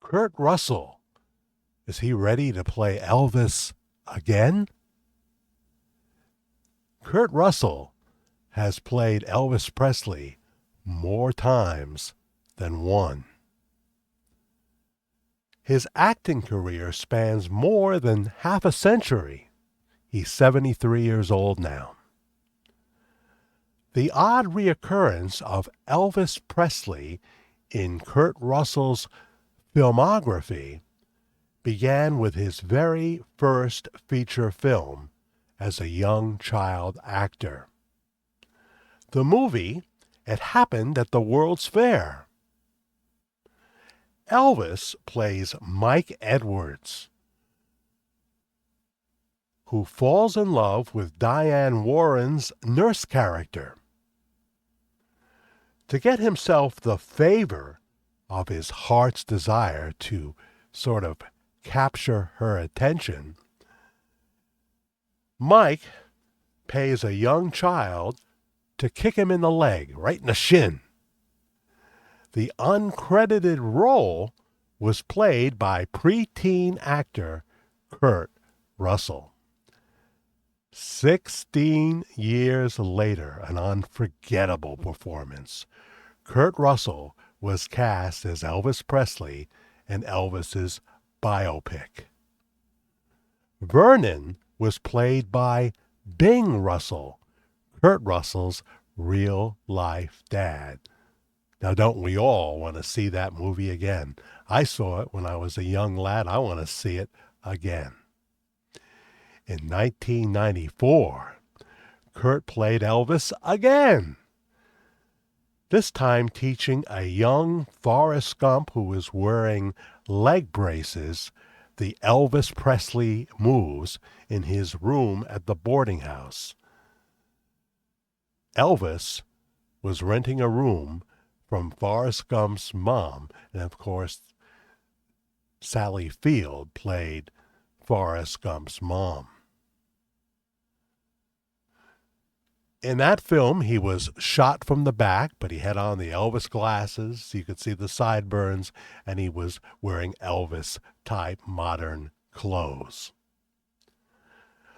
Kurt Russell, is he ready to play Elvis again? Kurt Russell has played Elvis Presley more times than one. His acting career spans more than half a century. He's 73 years old now. The odd reoccurrence of Elvis Presley in Kurt Russell's filmography began with his very first feature film as a young child actor. The movie, It Happened at the World's Fair. Elvis plays Mike Edwards, who falls in love with Diane Warren's nurse character. To get himself the favor of his heart's desire to sort of capture her attention, Mike pays a young child to kick him in the leg, right in the shin. The uncredited role was played by preteen actor Kurt Russell. 16 years later, an unforgettable performance. Kurt Russell was cast as Elvis Presley in Elvis's biopic. Vernon was played by Bing Russell, Kurt Russell's real-life dad. Now, don't we all want to see that movie again? I saw it when I was a young lad. I want to see it again. In 1994, Kurt played Elvis again, this time teaching a young Forrest Gump who was wearing leg braces the Elvis Presley moves in his room at the boarding house. Elvis was renting a room from Forrest Gump's mom, and of course, Sally Field played Forrest Gump's mom. In that film, he was shot from the back, but he had on the Elvis glasses. You could see the sideburns, and he was wearing Elvis-type modern clothes.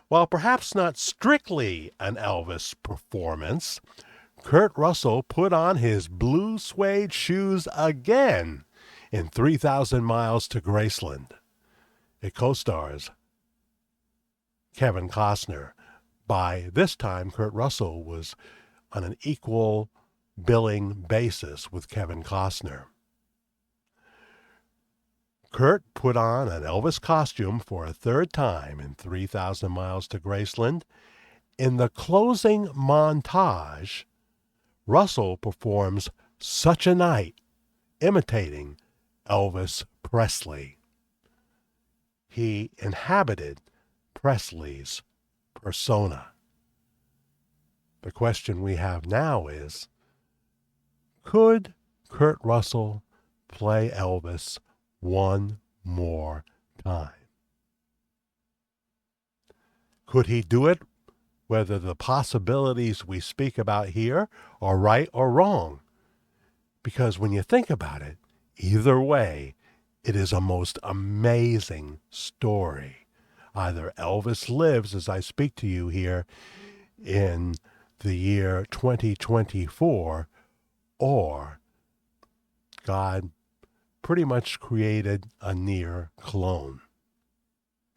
While perhaps not strictly an Elvis performance, Kurt Russell put on his blue suede shoes again in 3,000 Miles to Graceland. It co-stars Kevin Costner. By this time, Kurt Russell was on an equal billing basis with Kevin Costner. Kurt put on an Elvis costume for a third time in 3,000 Miles to Graceland. In the closing montage, Russell performs Such a Night, imitating Elvis Presley. He inhabited Presley's persona. The question we have now is, could Kurt Russell play Elvis one more time? Could he do it whether the possibilities we speak about here are right or wrong? Because when you think about it, either way, it is a most amazing story. Either Elvis lives as I speak to you here in the year 2024, or God pretty much created a near clone.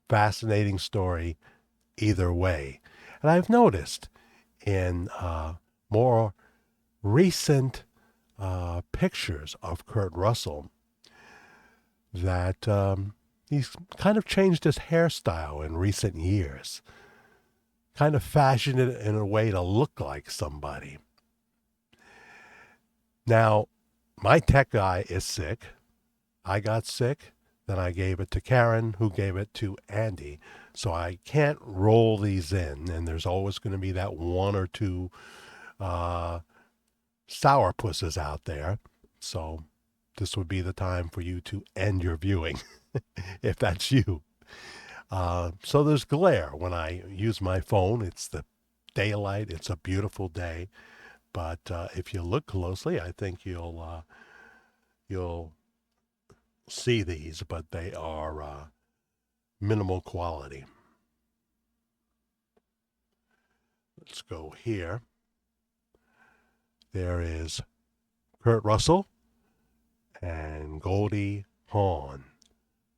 Fascinating story either way. And I've noticed in more recent pictures of Kurt Russell that he's kind of changed his hairstyle in recent years. Kind of fashioned it in a way to look like somebody. Now, my tech guy is sick. I got sick. Then I gave it to Karen, who gave it to Andy. So I can't roll these in. And there's always going to be that one or two sourpusses out there. So this would be the time for you to end your viewing, if that's you. So there's glare when I use my phone. It's the daylight. It's a beautiful day. But if you look closely, I think you'll see these, but they are minimal quality. Let's go here. There is Kurt Russell and Goldie Hawn.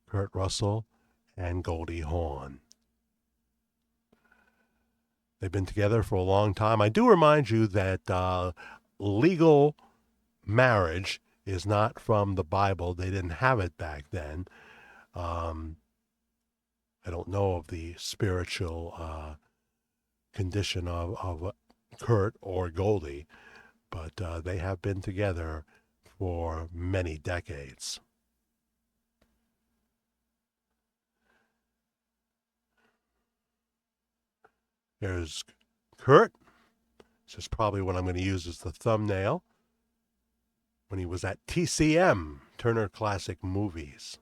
Kurt Russell and Goldie Hawn. They've been together for a long time. I do remind you that legal marriage is not from the Bible. They didn't have it back then. I don't know of the spiritual condition of Kurt or Goldie, but they have been together for many decades. There's Kurt. This is probably what I'm going to use as the thumbnail. When he was at TCM, Turner Classic Movies.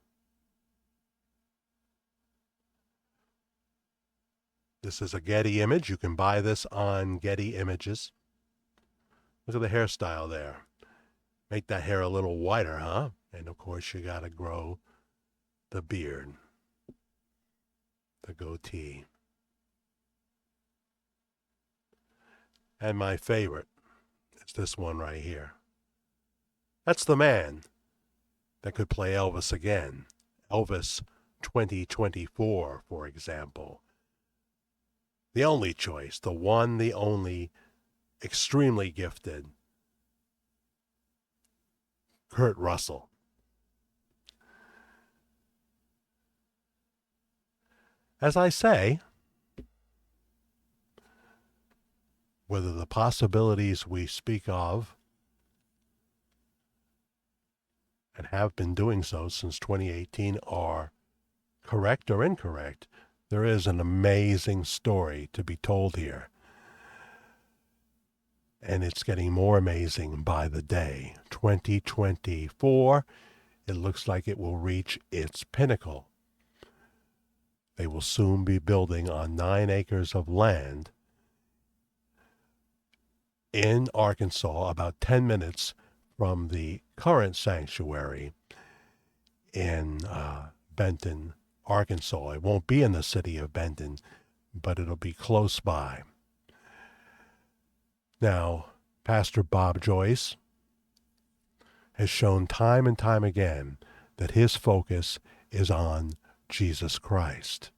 This is a Getty image. You can buy this on Getty Images. Look at the hairstyle there. Make that hair a little whiter, huh? And of course you got to grow the beard, the goatee. And my favorite is this one right here. That's the man that could play Elvis again. Elvis 2024, for example. The only choice, the one, the only, extremely gifted, Kurt Russell. As I say, whether the possibilities we speak of, and have been doing so since 2018, are correct or incorrect, there is an amazing story to be told here. And it's getting more amazing by the day. 2024, it looks like it will reach its pinnacle. They will soon be building on 9 acres of land in Arkansas, about 10 minutes from the current sanctuary in Benton, Arkansas. It won't be in the city of Benton, but it'll be close by. Now, Pastor Bob Joyce has shown time and time again that his focus is on Jesus Christ.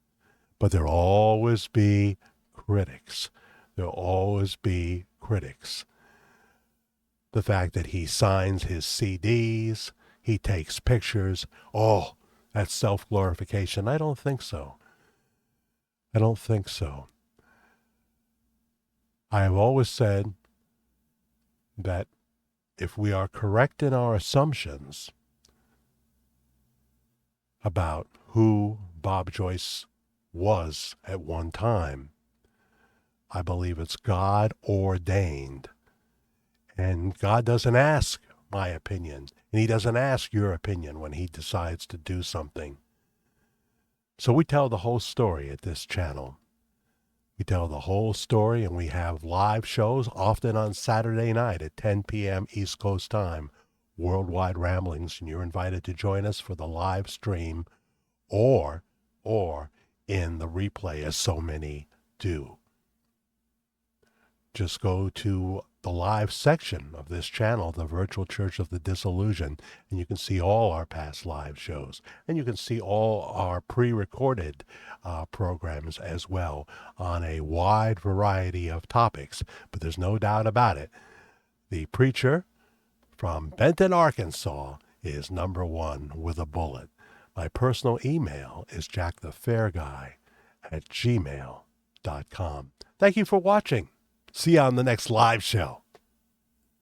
But there'll always be critics. There'll always be critics. The fact that he signs his CDs, he takes pictures, oh, that's self-glorification. I don't think so. I don't think so. I have always said that if we are correct in our assumptions about who Bob Joyce was at one time, I believe it's God ordained. And God doesn't ask my opinion, and he doesn't ask your opinion when he decides to do something. So we tell the whole story at this channel. We tell the whole story, and we have live shows, often on Saturday night at 10 p.m. East Coast time, Worldwide Ramblings, and you're invited to join us for the live stream or in the replay, as so many do. Just go to the live section of this channel, the Virtual Church of the Disillusioned, and you can see all our past live shows. And you can see all our pre-recorded programs as well on a wide variety of topics. But there's no doubt about it. The preacher from Benton, Arkansas is number one with a bullet. My personal email is jackthefairguy@gmail.com. Thank you for watching. See you on the next live show.